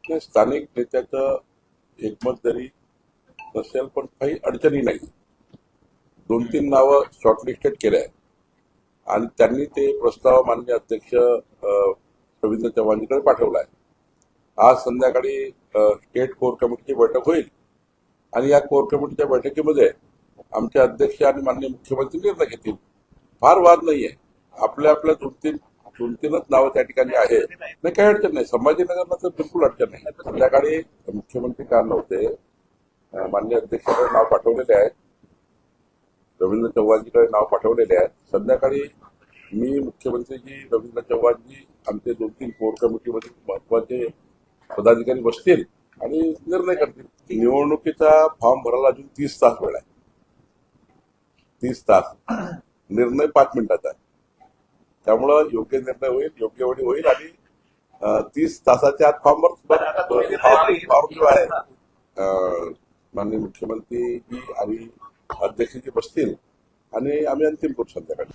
नाही, स्थानिक नेत्याचं एकमत जरी नसेल पण काही अडचणी नाही. 2-3 नावं शॉर्टलिस्टेड केल्या आहेत आणि त्यांनी ते प्रस्ताव माननीय अध्यक्ष रवींद्र चव्हाणजीकडे पाठवला आहे. आज संध्याकाळी स्टेट कोर कमिटीची बैठक होईल आणि या कोर कमिटीच्या बैठकीमध्ये आमचे अध्यक्ष आणि माननीय मुख्यमंत्री निर्णय घेतील. फार वाद नाहीये. आपल्या 2-3च नावं त्या ठिकाणी आहे. नाही, काही अडचण नाही. संभाजीनगरला तर बिलकुल अडचण नाही. संध्याकाळी मुख्यमंत्री काल नव्हते, माननीय अध्यक्षाकडे नाव पाठवलेले आहे, रवींद्र चव्हाणजीकडे नाव पाठवलेले आहे. संध्याकाळी मी, मुख्यमंत्रीजी, रवींद्र चव्हाणजी, आमचे 2-3 कोर कमिटीमध्ये महत्वाचे पदाधिकारी बसतील आणि निर्णय करतील. निवडणुकीचा फॉर्म भरायला अजून 30 तास वेळ आहे. 30 तास. निर्णय 5 मिनिटाचा आहे. त्यामुळं योग्य निर्णय होईल, योग्य वेळी होईल आणि 30 तासाच्या आत फॉर्म जो आहे माननीय मुख्यमंत्रीजी आणि अध्यक्षजी बसतील आणि आम्ही अंतिम करू संध्याकाळी.